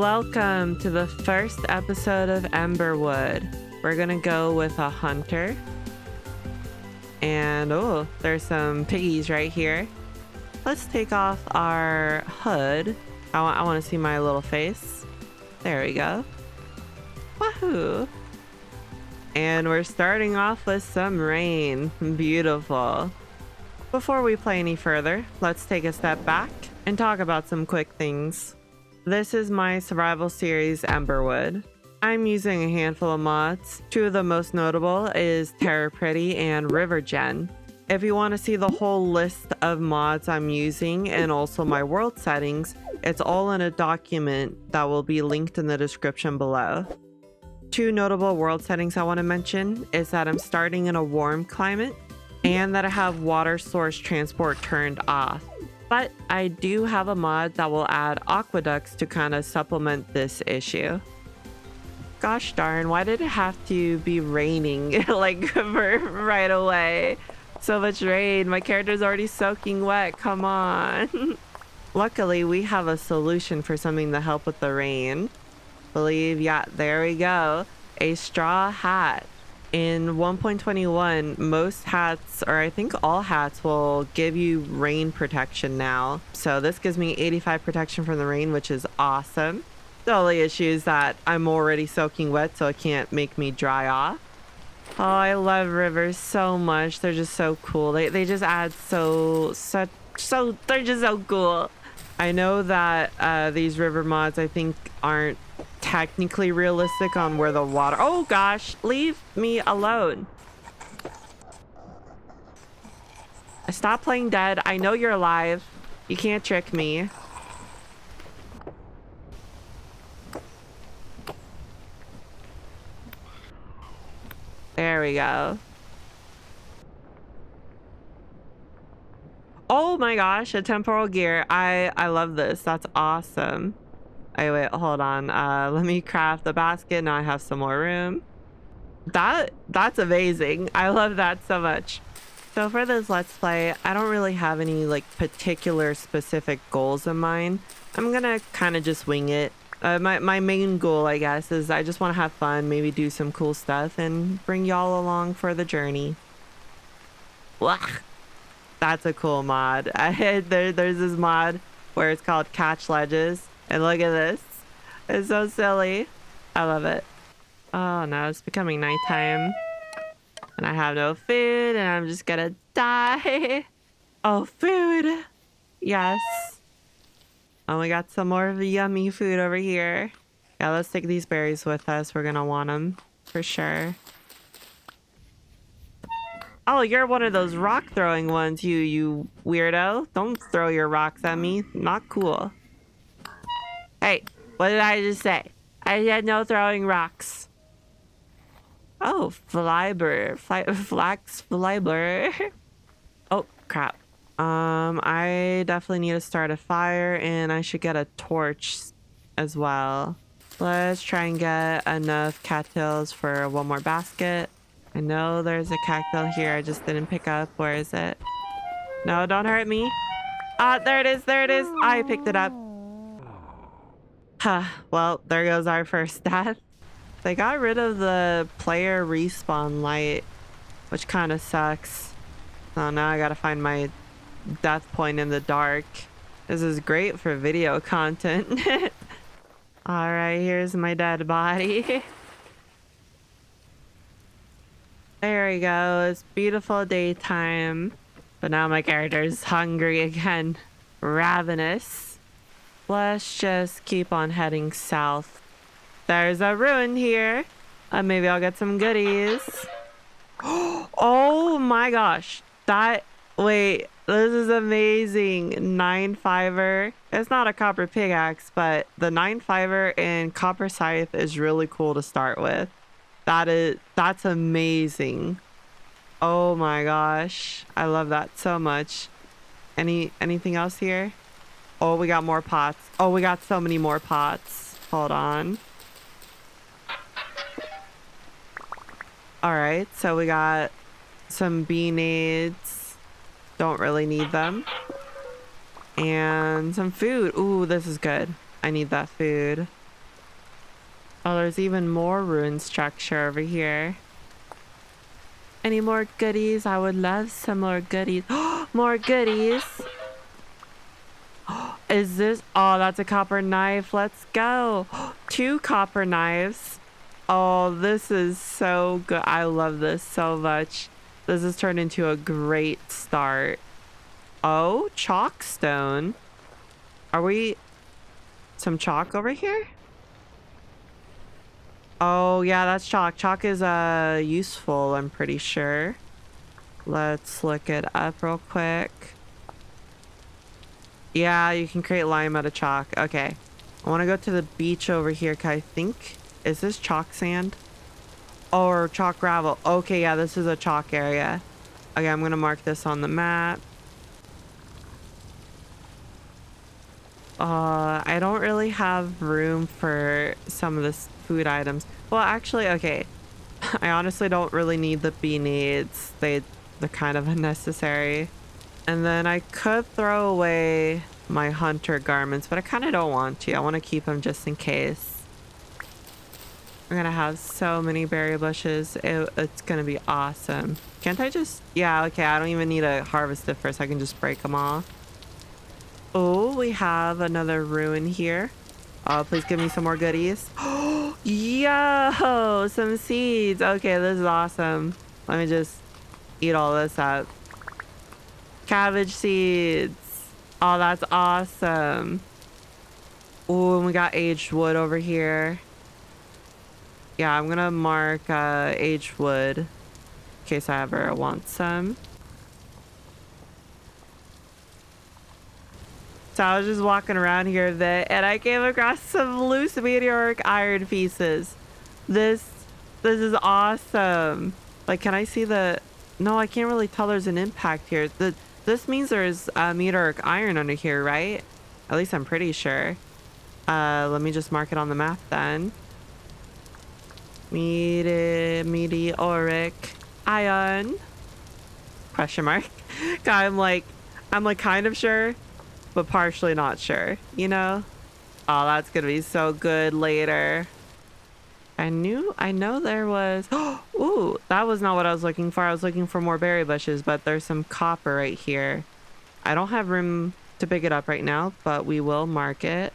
Welcome to the first episode of EmberWood. We're gonna go with a hunter. And oh, there's some piggies right here. Let's take off our hood. I want to see my little face. There we go. Wahoo! And we're starting off with some rain. Beautiful. Before we play any further, let's take a step back and talk about some quick things. This is my survival series, EmberWood. I'm using a handful of mods. Two of the most notable is Terror Pretty and Rivergen. If you want to see the whole list of mods I'm using and also my world settings, it's all in a document that will be linked in the description below. Two notable world settings I want to mention is that I'm starting in a warm climate and that I have water source transport turned off. But I do have a mod that will add aqueducts to kind of supplement this issue. Gosh darn, why did it have to be raining like right away? So much rain, my character's already soaking wet, come on. Luckily, we have a solution for something to help with the rain. Yeah, there we go. A straw hat. In 1.21, most hats, or I think all hats, will give you rain protection now. So this gives me 85 protection from the rain, which is awesome. The only issue is that I'm already soaking wet, so it can't make me dry off. Oh, I love rivers so much. They're just so cool. They just add so they're just so cool. I know that these river mods, I think, aren't technically realistic on where the water... Oh gosh, leave me alone. Stop playing dead. I know you're alive. You can't trick me. There we go. Oh my gosh, a temporal gear. I love this. That's awesome. Wait, hold on. Let me craft the basket. Now I have some more room. That's amazing. I love that so much. So for this Let's Play, I don't really have any like particular specific goals in mind. I'm gonna kind of just wing it. My main goal, I guess, is I just want to have fun, maybe do some cool stuff, and bring y'all along for the journey. Blah. That's a cool mod. There's this mod where it's called Catch Ledges. And look at this. It's so silly. I love it. Oh no, it's becoming nighttime. And I have no food and I'm just gonna die. Oh, food. Yes. Oh, we got some more of the yummy food over here. Yeah, let's take these berries with us. We're gonna want them for sure. Oh, you're one of those rock throwing ones, you weirdo. Don't throw your rocks at me. Not cool. Hey, what did I just say? I said no throwing rocks. Oh, flax fiber. Oh, crap. I definitely need to start a fire and I should get a torch as well. Let's try and get enough cattails for one more basket. I know there's a cactus here I just didn't pick up. Where is it? No, don't hurt me. Ah, there it is, there it is. I picked it up. Huh, well, there goes our first death. They got rid of the player respawn light, which kind of sucks. So now I gotta find my death point in the dark. This is great for video content. Alright, here's my dead body. There we go. It's beautiful daytime. But now my character's hungry again. Ravenous. Let's just keep on heading south. There's a ruin here. Maybe I'll get some goodies. Oh my gosh. Wait, this is amazing. 9 fiber. It's not a copper pickaxe, but the 9 fiber and copper scythe is really cool to start with. That's amazing. Oh my gosh. I love that so much. Anything else here? Oh, we got more pots. Oh, we got so many more pots. Hold on. All right, so we got some bee-nades. Don't really need them. And some food. Ooh, this is good. I need that food. Oh, there's even more ruin structure over here. Any more goodies? I would love some more goodies. More goodies. Is this? Oh, that's a copper knife. Let's go. 2 copper knives. Oh, this is so good. I love this so much. This has turned into a great start. Oh, chalk stone. Are we some chalk over here? Oh, yeah, that's chalk. Chalk is useful, I'm pretty sure. Let's look it up real quick. Yeah, you can create lime out of chalk. Okay. I want to go to the beach over here, 'cause I think... Is this chalk sand? Or chalk gravel? Okay, yeah, this is a chalk area. Okay, I'm going to mark this on the map. I don't really have room for some of the food items. Well, actually, okay. I honestly don't really need the bee needs. They're kind of unnecessary. And then I could throw away my hunter garments, but I kind of don't want to. I want to keep them just in case. I'm going to have so many berry bushes. It's going to be awesome. Can't I just... Yeah, okay. I don't even need to harvest it first. I can just break them off. Oh, we have another ruin here. Oh, please give me some more goodies. Oh, yo, some seeds. Okay, this is awesome. Let me just eat all this up. Cabbage seeds. Oh, that's awesome. Oh, and we got aged wood over here. Yeah, I'm gonna mark aged wood in case I ever want some. So I was just walking around here a bit and I came across some loose meteoric iron pieces. This is awesome. Like, can I see the... No, I can't really tell there's an impact here. This means there's meteoric iron under here, right? At least I'm pretty sure. Let me just mark it on the map then. Meteoric iron. Question mark. I'm like kind of sure, but partially not sure, you know? Oh, that's gonna be so good later. I know there was... Ooh, that was not what I was looking for. I was looking for more berry bushes, but there's some copper right here. I don't have room to pick it up right now, but we will mark it.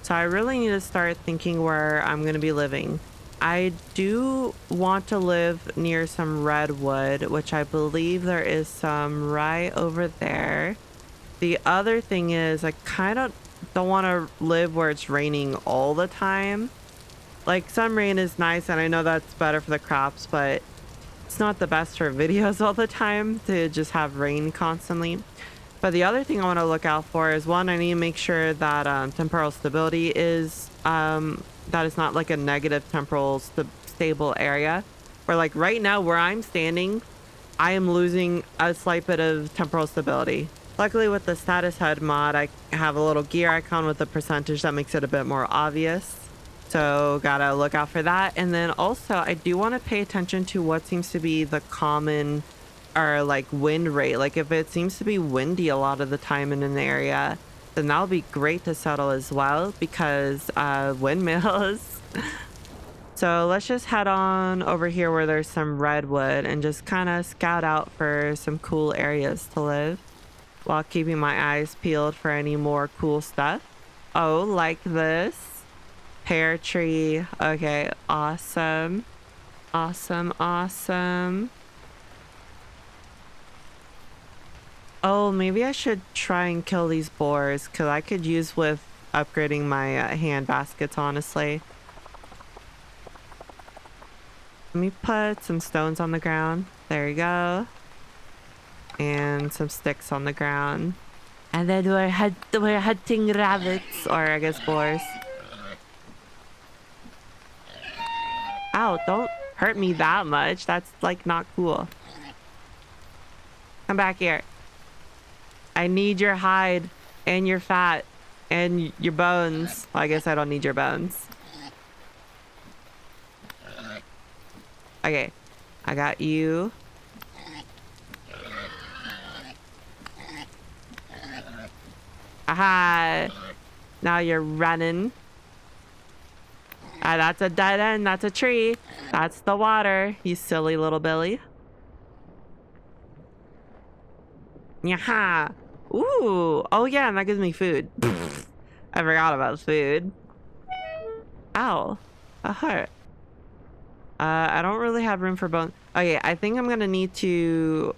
So I really need to start thinking where I'm gonna be living. I do want to live near some redwood, which I believe there is some right over there. The other thing is I kind of don't want to live where it's raining all the time. Like, some rain is nice and I know that's better for the crops, but it's not the best for videos all the time to just have rain constantly. But the other thing I want to look out for is, one, I need to make sure that temporal stability is that it's not like a negative temporal stable area. Where, like, right now where I'm standing, I am losing a slight bit of temporal stability. Luckily with the status HUD mod, I have a little gear icon with a percentage that makes it a bit more obvious. So gotta look out for that. And then also I do want to pay attention to what seems to be the common or like wind rate. Like, if it seems to be windy a lot of the time in an area, then that'll be great to settle as well, because windmills. So let's just head on over here where there's some redwood and just kind of scout out for some cool areas to live while keeping my eyes peeled for any more cool stuff. Oh, like this pear tree. Okay, awesome. Awesome. Oh, maybe I should try and kill these boars, because I could use with upgrading my hand baskets, honestly. Let me put some stones on the ground. There you go. And some sticks on the ground. And then we're hunting rabbits, or I guess boars. Ow, don't hurt me that much. That's like not cool. Come back here. I need your hide and your fat and your bones. Well, I guess I don't need your bones. Okay, I got you. Aha! Now you're running. That's a dead end. That's a tree. That's the water, you silly little Billy. Yaha. Ooh. Oh, yeah, and that gives me food. I forgot about food. Ow. A heart. I don't really have room for bones. Okay, I think I'm gonna need to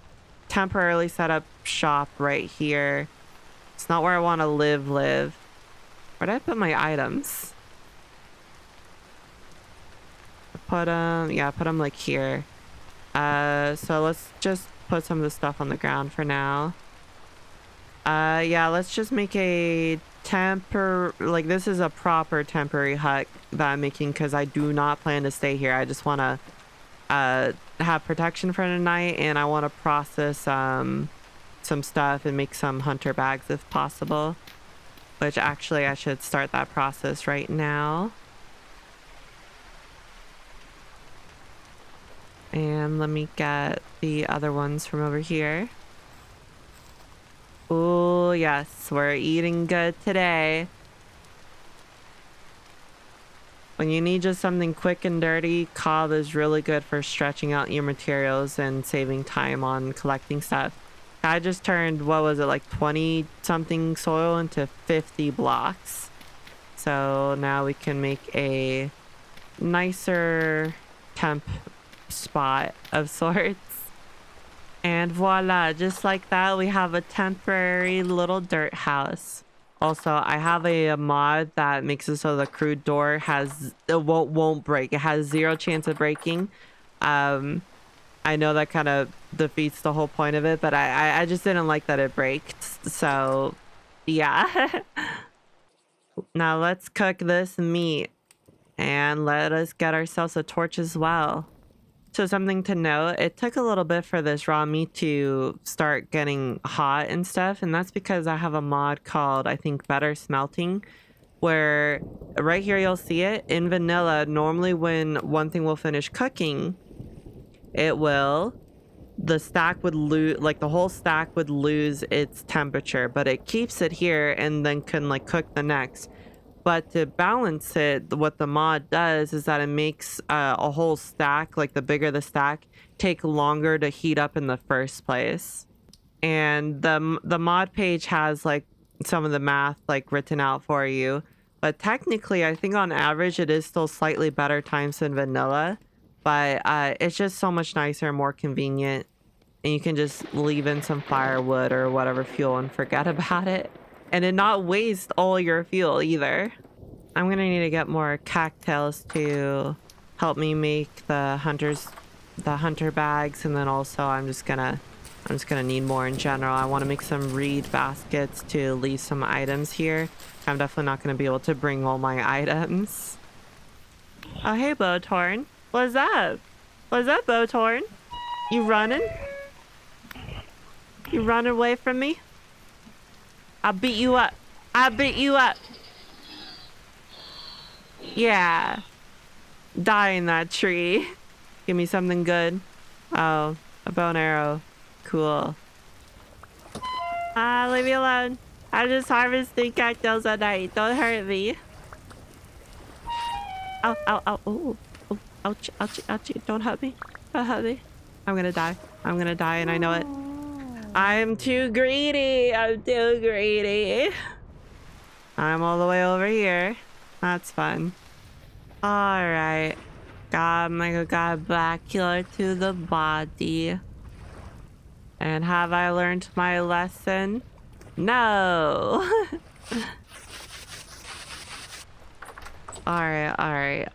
temporarily set up shop right here. It's not where I want to live. Where did I put my items? Put them, yeah, put them like here. So let's just put some of the stuff on the ground for now. Yeah, let's just make a like this is a proper temporary hut that I'm making because I do not plan to stay here. I just want to have protection for the night, and I want to process some stuff and make some hunter bags if possible, which actually I should start that process right now. And let me get the other ones from over here. Oh, yes, we're eating good today. When you need just something quick and dirty, cob is really good for stretching out your materials and saving time on collecting stuff. I just turned, what was it, like 20 something soil into 50 blocks. So now we can make a nicer temp spot of sorts. And voila, just like that, we have a temporary little dirt house. Also, I have a mod that makes it so the crude door won't break. It has 0 chance of breaking. I know that kind of defeats the whole point of it, but I just didn't like that it braked. So, yeah. Now let's cook this meat and let us get ourselves a torch as well. So something to note, it took a little bit for this raw meat to start getting hot and stuff, and that's because I have a mod called, I think, Better Smelting, where right here you'll see it. In vanilla, normally when one thing will finish cooking, the stack would lose, like the whole stack would lose its temperature, but it keeps it here and then can like cook the next. But to balance it, what the mod does is that it makes a whole stack, like the bigger the stack, take longer to heat up in the first place. And the mod page has like some of the math like written out for you. But technically, I think on average, it is still slightly better times than vanilla. But it's just so much nicer and more convenient. And you can just leave in some firewood or whatever fuel and forget about it. And it not waste all your fuel either. I'm gonna need to get more cattails to help me make the hunter bags, and then also I'm just gonna need more in general. I want to make some reed baskets to leave some items here. I'm definitely not gonna be able to bring all my items. Oh hey Bowtorn. What's up? What's up Bowtorn? You running? You running away from me? I'll beat you up. I'll beat you up. Yeah. Die in that tree. Give me something good. Oh, a bow and arrow. Cool. Leave me alone. I'm just harvesting cattails at night. Don't hurt me. Ow, ow, ow. Oh, oh, ouch, ouch, ouch. Don't hurt me. Don't hurt me. I'm gonna die. I'm gonna die and I know it. I'm too greedy. I'm too greedy. I'm all the way over here. That's fun. Alright. I'm gonna go back here to the body. And have I learned my lesson? No. Alright.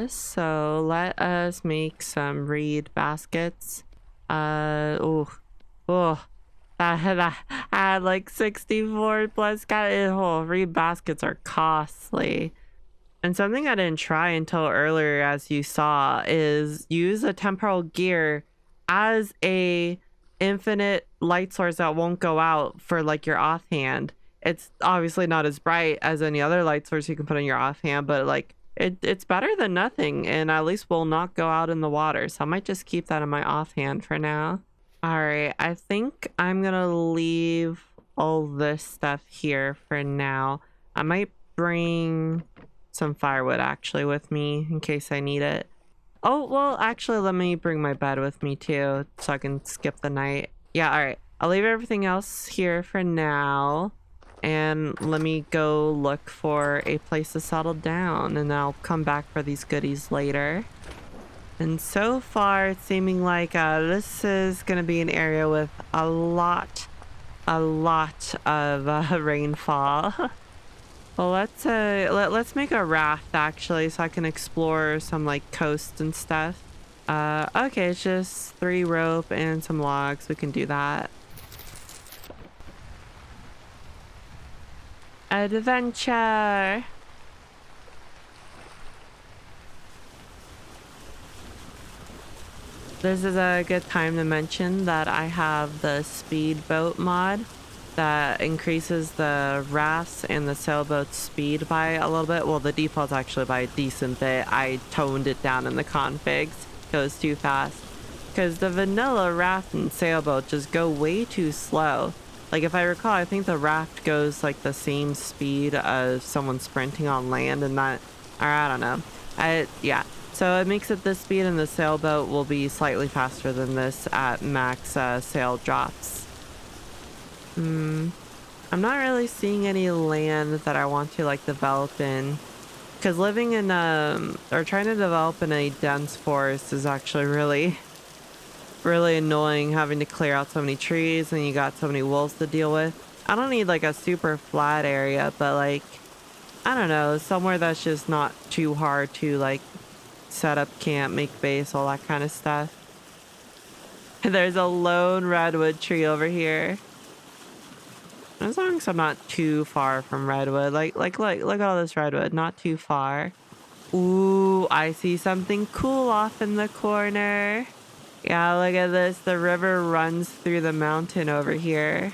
So let us make some reed baskets. Oh. I had like 64 plus reed baskets are costly. And something I didn't try until earlier, as you saw, is use a temporal gear as a infinite light source that won't go out for like your offhand. It's obviously not as bright as any other light source you can put on your offhand, but like it's better than nothing, and at least will not go out in the water. So I might just keep that in my offhand for now. All right, I think I'm gonna leave all this stuff here for now. I might bring some firewood actually with me in case I need it. Oh, well, actually, let me bring my bed with me too so I can skip the night. Yeah, all right. I'll leave everything else here for now. And let me go look for a place to settle down, and I'll come back for these goodies later. And so far, it's seeming like this is going to be an area with a lot of rainfall. Well, let's make a raft actually, so I can explore some like coast and stuff. Okay, it's just 3 rope and some logs. We can do that. Adventure. This is a good time to mention that I have the speedboat mod that increases the rafts and the sailboat's speed by a little bit. Well, the default's actually by a decent bit. I toned it down in the configs. It goes too fast. Because the vanilla raft and sailboat just go way too slow. Like, if I recall, I think the raft goes like the same speed as someone sprinting on land, and that, or I don't know. Yeah. So it makes it this speed, and the sailboat will be slightly faster than this at max sail drops. I'm not really seeing any land that I want to like develop in, because living in or trying to develop in a dense forest is actually really annoying, having to clear out so many trees and you got so many wolves to deal with. I don't need like a super flat area, but like, I don't know, somewhere that's just not too hard to like set up camp, make base, all that kind of stuff. There's a lone redwood tree over here. As long as I'm not too far from redwood, look at all this redwood, not too far. Ooh, I see something cool off in the corner. Yeah, look at this. The river runs through the mountain over here.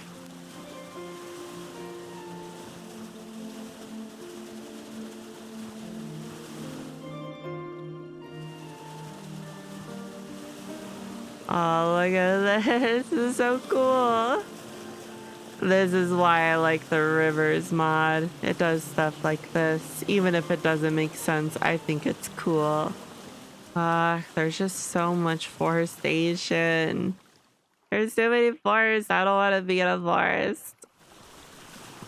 Oh, look at this. This is so cool. This is why I like the rivers mod. It does stuff like this. Even if it doesn't make sense, I think it's cool. There's just so much forestation. There's so many forests. I don't want to be in a forest.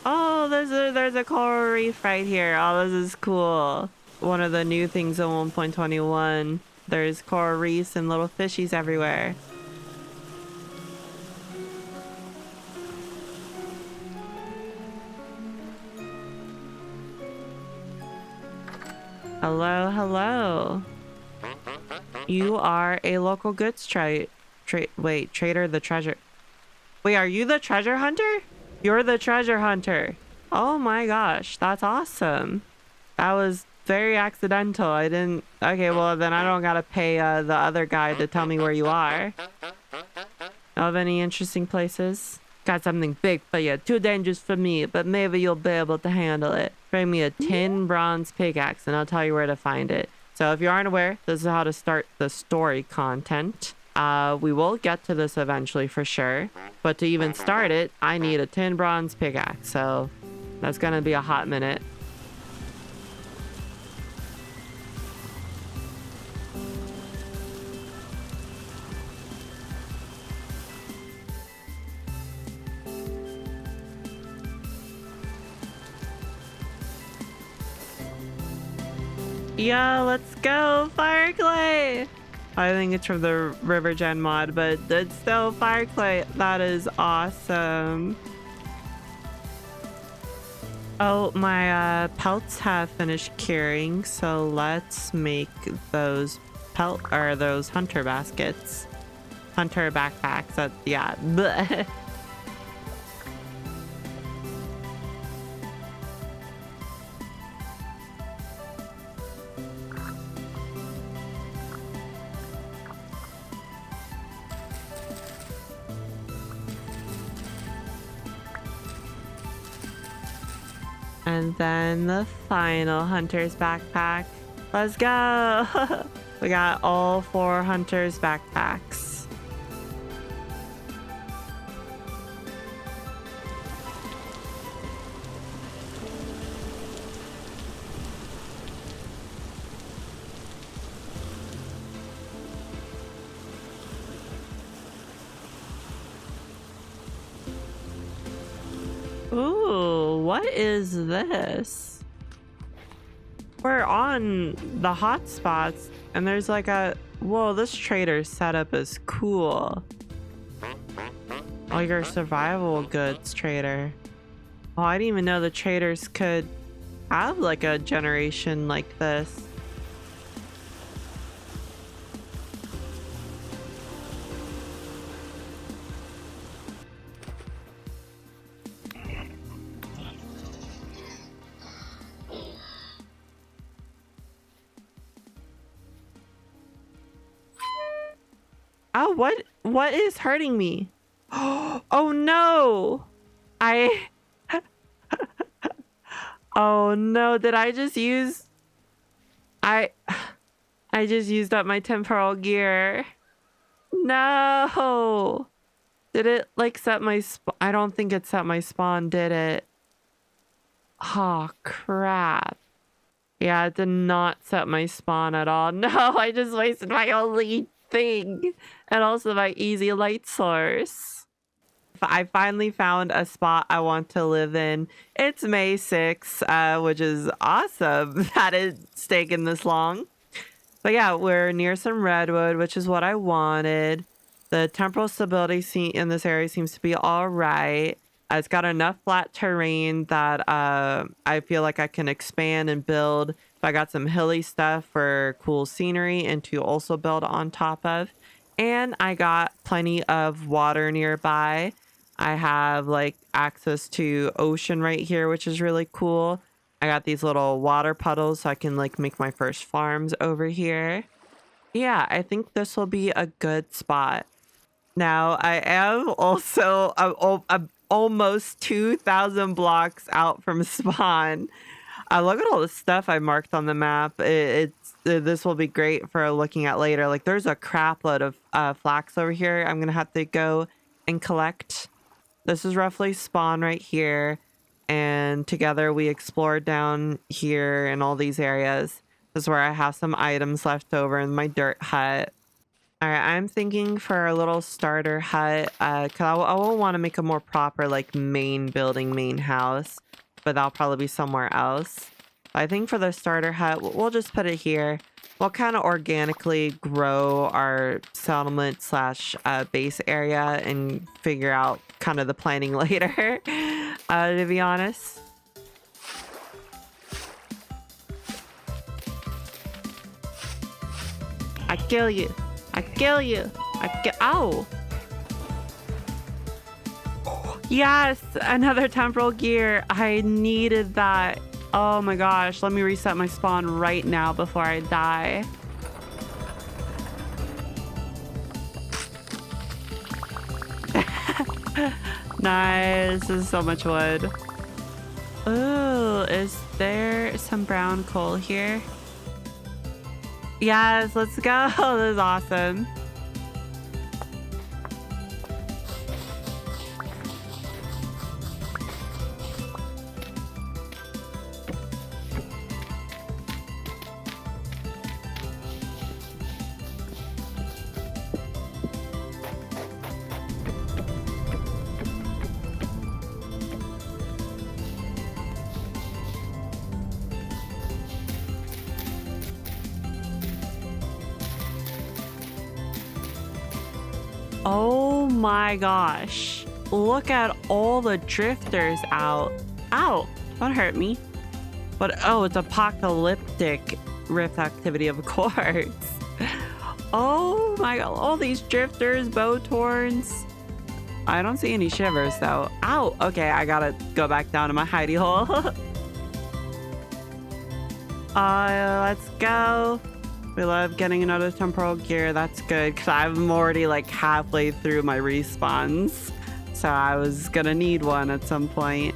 Oh, there's a coral reef right here. Oh, this is cool. One of the new things in 1.21. There's coral reefs and little fishies everywhere. Hello, hello. You are a local goods trader, the treasure. Wait, are you the treasure hunter? You're the treasure hunter. Oh my gosh, that's awesome. That was very accidental. I didn't... Okay, well then I don't gotta pay the other guy to tell me where you are. Have any interesting places? Got something big for you. Too dangerous for me, but maybe you'll be able to handle it. Bring me a tin bronze pickaxe and I'll tell you where to find it. So if you aren't aware, this is how to start the story content. We will get to this eventually for sure. But to even start it, I need a tin bronze pickaxe. So that's gonna be a hot minute. Yeah, let's go, fire clay. I think it's from the River Gen mod, but it's still fire clay. That is awesome. Oh, my pelts have finished curing, so let's make those those hunter baskets. Hunter backpacks. Yeah. Bleh. And then the final hunter's backpack. Let's go! We got all 4 hunter's backpacks. Ooh, what is this? We're on the hot spots and there's like a, whoa, this trader setup is cool. Oh, your survival goods trader. Oh, I didn't even know the traders could have like a generation like this. Oh, what is hurting me? Oh no! Oh no, did I just use I just used up my temporal gear. No. Did it like set my I don't think it set my spawn, did it? Oh crap. Yeah, it did not set my spawn at all. No, I just wasted my only thing and also my easy light source. I finally found a spot I want to live in. It's May 6th, which is awesome that it's taken this long. But yeah, we're near some redwood, which is what I wanted. The temporal stability in this area seems to be all right. It's got enough flat terrain that I feel like I can expand and build. I got some hilly stuff for cool scenery and to also build on top of. And I got plenty of water nearby. I have like access to ocean right here, which is really cool. I got these little water puddles so I can like make my first farms over here. Yeah, I think this will be a good spot. Now, I am also almost 2,000 blocks out from spawn. Look at all the stuff I marked on the map. This will be great for looking at later. Like there's a crap load of flax over here. I'm gonna have to go and collect. This is roughly spawn right here. And together we explored down here in all these areas. This is where I have some items left over in my dirt hut. All right, I'm thinking for a little starter hut, because I will want to make a more proper like main building, main house, but that'll probably be somewhere else. But I think for the starter hut, we'll just put it here. We'll kind of organically grow our settlement slash base area and figure out kind of the planning later, to be honest. I kill you. I kill you. Ow. Yes, another temporal gear. I needed that. Oh my gosh. Let me reset my spawn right now before I die. Nice. This is so much wood. Oh, is there some brown coal here? Yes, let's go. This is awesome. Oh my gosh. Look at all the drifters out. Ow, don't hurt me. But oh, it's apocalyptic rift activity, of course. Oh my god, all these drifters, bow torns. I don't see any shivers though. Ow, okay, I gotta go back down to my hidey hole. Let's go. We love getting another temporal gear. That's good because I'm already like halfway through my respawns. So I was gonna need one at some point.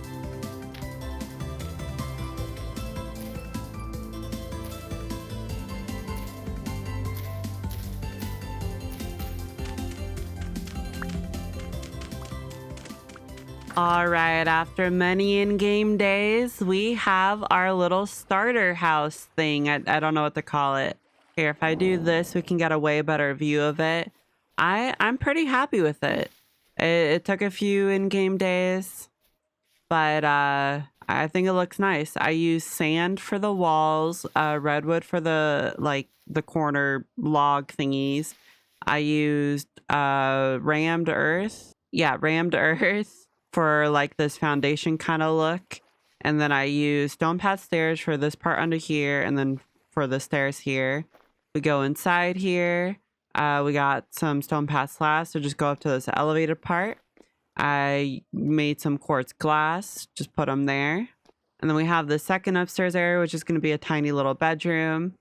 All right, after many in-game days, we have our little starter house thing. I don't know what to call it. Here, if I do this, we can get a way better view of it. I'm pretty happy with it. It took a few in-game days, but I think it looks nice. I use sand for the walls, redwood for the corner log thingies. I used rammed earth. Yeah, rammed earth for like this foundation kind of look. And then I use stone path stairs for this part under here, and then for the stairs here. We go inside here. We got some stone path slabs to just go up to this elevated part. I made some quartz glass, just put them there. And then we have the second upstairs area, which is going to be a tiny little bedroom.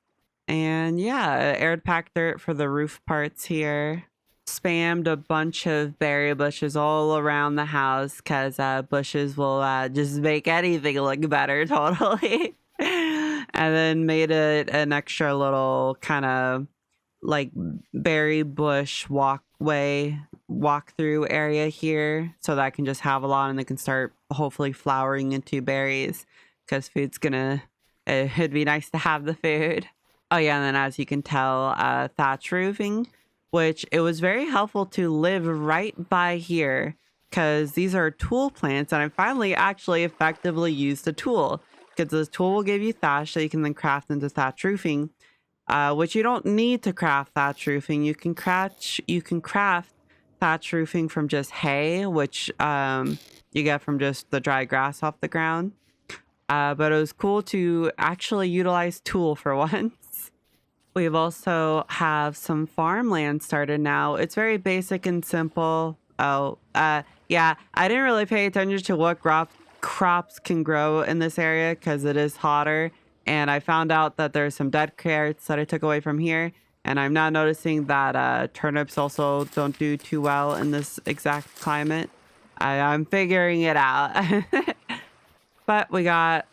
And yeah, aired packed dirt for the roof parts here. Spammed a bunch of berry bushes all around the house because bushes will just make anything look better totally. And then made it an extra little kind of like berry bush walk through area here so that I can just have a lot and they can start hopefully flowering into berries because it'd be nice to have the food. Oh yeah, and then as you can tell, thatch roofing, which it was very helpful to live right by here because these are tool plants and I finally actually effectively used a tool because this tool will give you thatch that you can then craft into thatch roofing, which you don't need to craft thatch roofing. You can craft thatch roofing from just hay, which you get from just the dry grass off the ground. But it was cool to actually utilize tool for once. We've also have some farmland started now. It's very basic and simple. Oh, yeah, I didn't really pay attention to what crops can grow in this area because it is hotter. And I found out that there's some dead carrots that I took away from here. And I'm now noticing that turnips also don't do too well in this exact climate. I'm figuring it out. But we got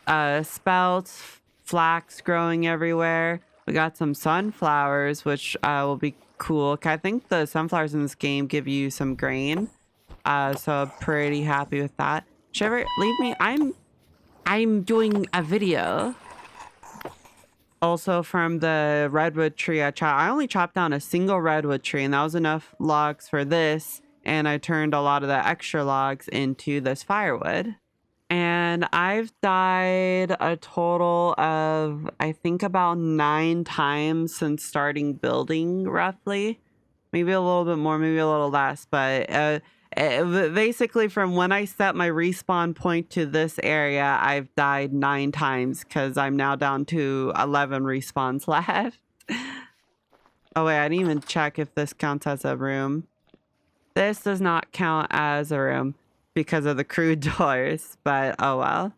spelts, flax growing everywhere. We got some sunflowers, which will be cool. I think the sunflowers in this game give you some grain. So I'm pretty happy with that. Trevor, leave me. I'm doing a video. Also from the redwood tree I only chopped down a single redwood tree and that was enough logs for this. And I turned a lot of the extra logs into this firewood. And I've died a total of, I think, about 9 times since starting building, roughly. Maybe a little bit more, maybe a little less. But basically, from when I set my respawn point to this area, I've died 9 times because I'm now down to 11 respawns left. Oh, wait, I didn't even check if this counts as a room. This does not count as a room because of the crude doors, but oh well.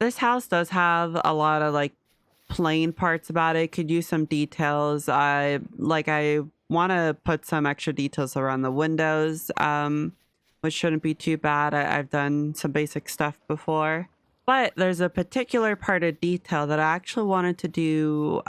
This house does have a lot of like plain parts about it. Could use some details. I want to put some extra details around the windows, which shouldn't be too bad. I've done some basic stuff before, but there's a particular part of detail that I actually wanted to do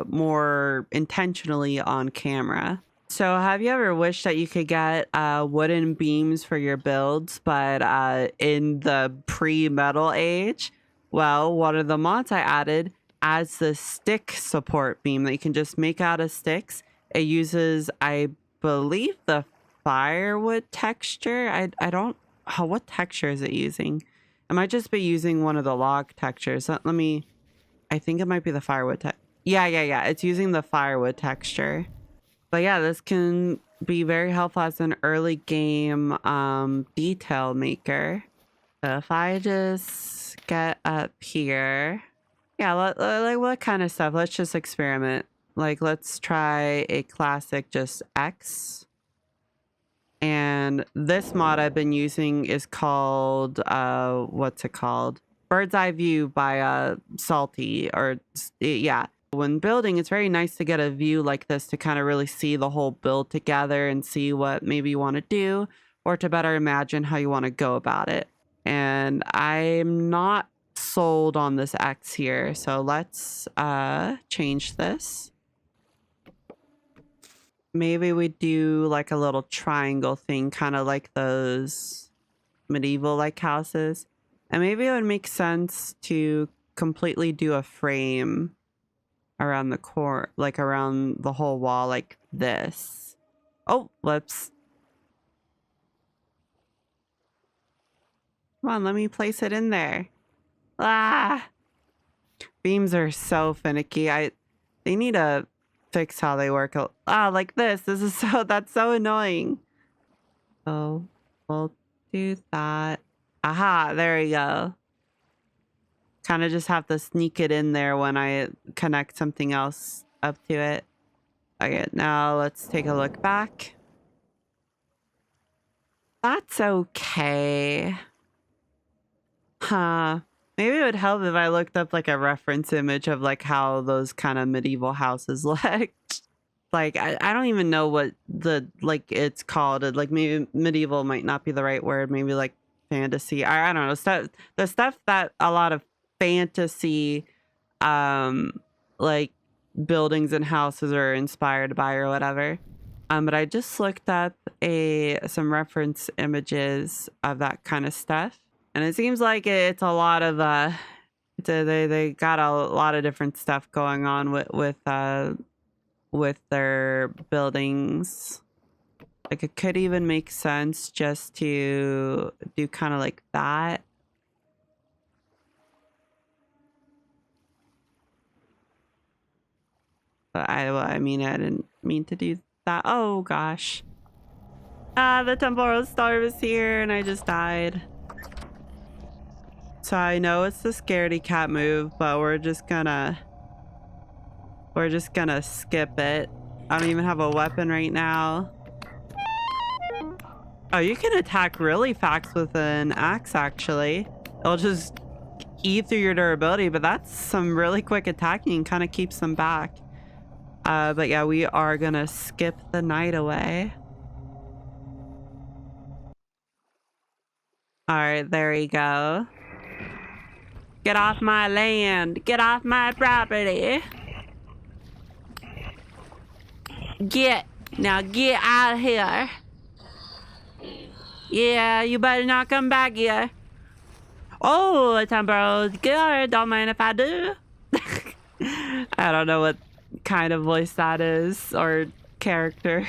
more intentionally on camera. So have you ever wished that you could get wooden beams for your builds, but in the pre-metal age? Well, one of the mods I added adds the stick support beam that you can just make out of sticks. It uses, I believe, the firewood texture. I don't, what texture is it using? It might just be using one of the log textures. Let me, I think it might be the firewood yeah. It's using the firewood texture. But yeah, this can be very helpful as an early game detail maker. So if I just get up here, yeah, like what kind of stuff? Let's just experiment. Like, let's try a classic just X. And this mod I've been using is called, what's it called? Bird's Eye View by Salty, or yeah. When building, it's very nice to get a view like this to kind of really see the whole build together and see what maybe you want to do or to better imagine how you want to go about it. And I'm not sold on this X here, so let's change this. Maybe we do like a little triangle thing, kind of like those medieval like houses. And maybe it would make sense to completely do a frame around the core, like around the whole wall like this. Oh, whoops. Come on, let me place it in there. Ah! Beams are so finicky. They need to fix how they work. Like this. That's so annoying. Oh, we'll do that. Aha, there we go. Kind of just have to sneak it in there when I connect something else up to it. Okay, now let's take a look back. That's okay. Huh. Maybe it would help if I looked up like a reference image of like how those kind of medieval houses look. Like, I don't even know what it's called. Like maybe medieval might not be the right word. Maybe like fantasy. I don't know. The stuff that a lot of fantasy, like buildings and houses are inspired by or whatever. But I just looked up some reference images of that kind of stuff. And it seems like it's a lot of they got a lot of different stuff going on with their buildings. Like it could even make sense just to do kind of like that. But I mean, I didn't mean to do that. Oh gosh. The temporal storm is here and I just died. So I know it's the scaredy cat move, but we're just gonna skip it. I don't even have a weapon right now. Oh, you can attack really fast with an axe, actually. It'll just eat through your durability, but that's some really quick attacking, kind of keeps them back. But yeah, we are gonna skip the night away. All right, there we go. Get off my land. Get off my property. Now get out of here. Yeah, you better not come back here. Oh, temporal good. Don't mind if I do. I don't know what kind of voice that is or character.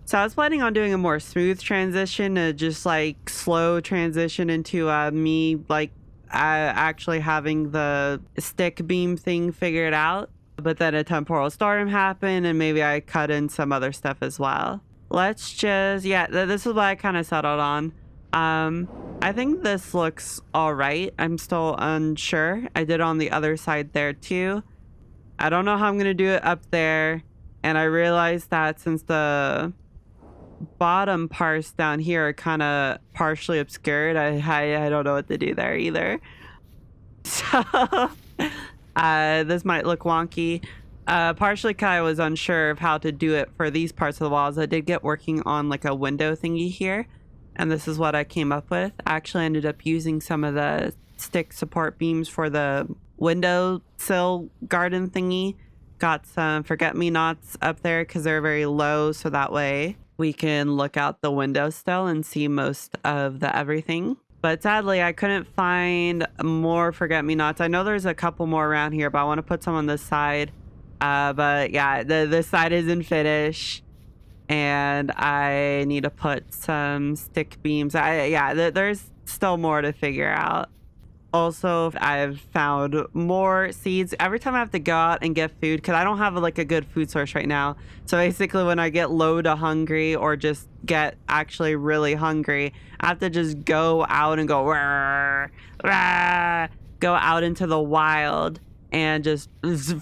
So I was planning on doing a more smooth transition, just like slow transition into me like actually having the stick beam thing figured out. But then a temporal storm happened and maybe I cut in some other stuff as well. Let's just, this is what I kind of settled on. I think this looks all right. I'm still unsure. I did on the other side there too. I don't know how I'm going to do it up there. And I realized that since the bottom parts down here are kind of partially obscured, I don't know what to do there either. So this might look wonky. Partially because I was unsure of how to do it for these parts of the walls. I did get working on like a window thingy here. And this is what I came up with. I actually ended up using some of the stick support beams for the window sill garden thingy. Got some forget-me-nots up there because they're very low, so that way we can look out the window still and see most of the everything. But sadly, I couldn't find more forget-me-nots. I know there's a couple more around here, but I want to put some on this side. But yeah, this side isn't finished. And I need to put some stick beams. There's still more to figure out. Also, I've found more seeds. Every time I have to go out and get food, because I don't have like a good food source right now. So basically when I get low to hungry or just get actually really hungry, I have to just go out and go, rah, rah, go out into the wild and just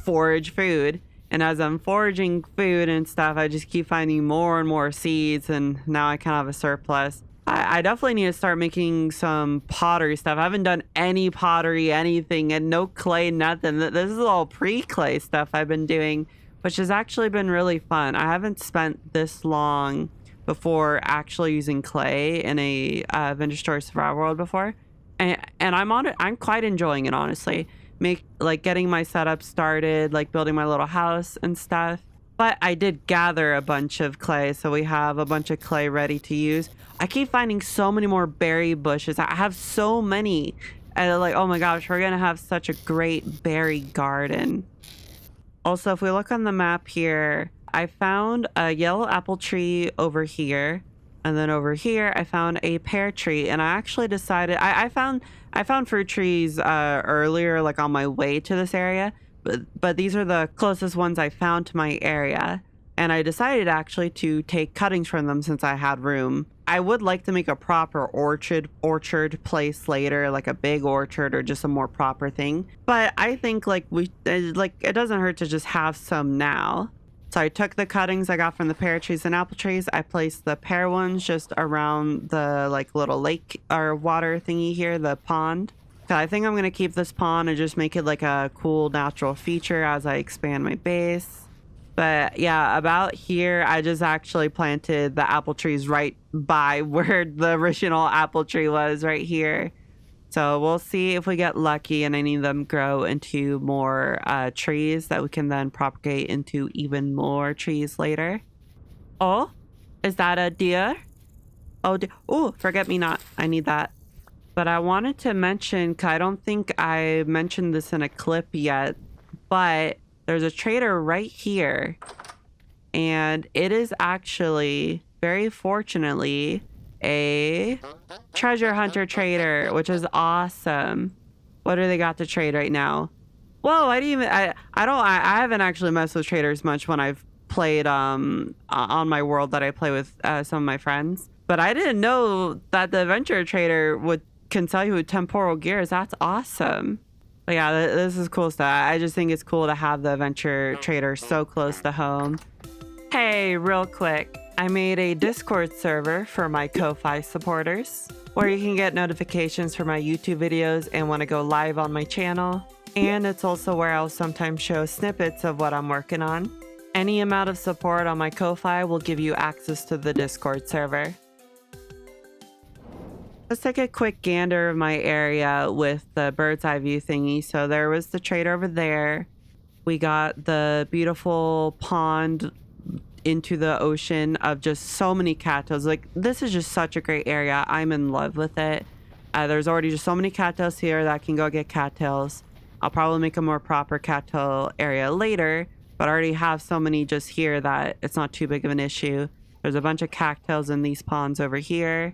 forage food. And as I'm foraging food and stuff, I just keep finding more and more seeds, and now I kind of have a surplus. I definitely need to start making some pottery stuff. I haven't done any pottery, anything, and no clay, nothing. This is all pre-clay stuff I've been doing, which has actually been really fun. I haven't spent this long before actually using clay in a Vintage Story Survival World before. And I'm quite enjoying it, honestly. Getting my setup started, like building my little house and stuff. But I did gather a bunch of clay, so we have a bunch of clay ready to use. I keep finding so many more berry bushes. I have so many. And like, oh my gosh, we're gonna have such a great berry garden. Also, if we look on the map here, I found a yellow apple tree over here. And then over here, I found a pear tree, and I actually decided I found fruit trees earlier, like on my way to this area, but these are the closest ones I found to my area. And I decided actually to take cuttings from them since I had room. I would like to make a proper orchard place later, like a big orchard or just a more proper thing. But I think it doesn't hurt to just have some now. So I took the cuttings I got from the pear trees and apple trees. I placed the pear ones just around the like little lake or water thingy here, the pond. So I think I'm going to keep this pond and just make it like a cool natural feature as I expand my base. But yeah, about here, I just actually planted the apple trees right by where the original apple tree was, right here. So we'll see if we get lucky and any of them grow into more trees that we can then propagate into even more trees later. Oh, is that a deer? Oh, forget me not. I need that. But I wanted to mention, 'cause I don't think I mentioned this in a clip yet, but there's a trader right here. And it is actually, very fortunately, a treasure hunter trader, which is awesome. What do they got to trade right now? Whoa, I haven't actually messed with traders much when I've played on my world that I play with some of my friends, but I didn't know that the adventure trader can sell you temporal gears. That's awesome. But yeah, this is cool stuff. I just think it's cool to have the adventure trader so close to home. Hey, real quick, I made a Discord server for my Ko-Fi supporters, where you can get notifications for my YouTube videos and when I go live on my channel. And it's also where I'll sometimes show snippets of what I'm working on. Any amount of support on my Ko-Fi will give you access to the Discord server. Let's take a quick gander of my area with the bird's eye view thingy. So there was the trader over there. We got the beautiful pond into the ocean of just so many cattails. Like, this is just such a great area. I'm in love with it. There's already just so many cattails here that I can go get cattails. I'll probably make a more proper cattail area later, but I already have so many just here that it's not too big of an issue. There's a bunch of cattails in these ponds over here.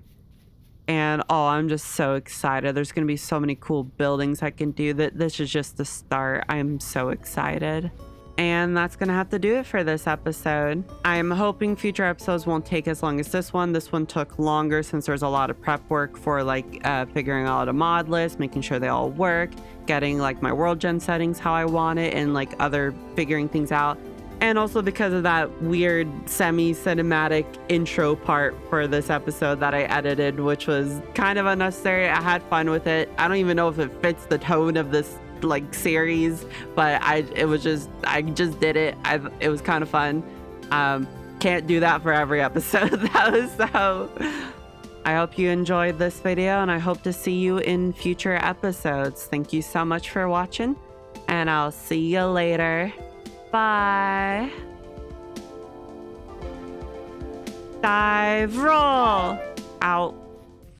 And oh, I'm just so excited. There's going to be so many cool buildings I can do. This is just the start. I'm so excited. And that's going to have to do it for this episode. I'm hoping future episodes won't take as long as this one. This one took longer since there's a lot of prep work for like figuring out a mod list, making sure they all work, getting like my world gen settings how I want it, and like other figuring things out. And also because of that weird semi-cinematic intro part for this episode that I edited, which was kind of unnecessary. I had fun with it. I don't even know if it fits the tone of this like series, but I just did it. It was kind of fun. Can't do that for every episode though. So I hope you enjoyed this video, and I hope to see you in future episodes. Thank you so much for watching, and I'll see you later. Bye. Dive roll out.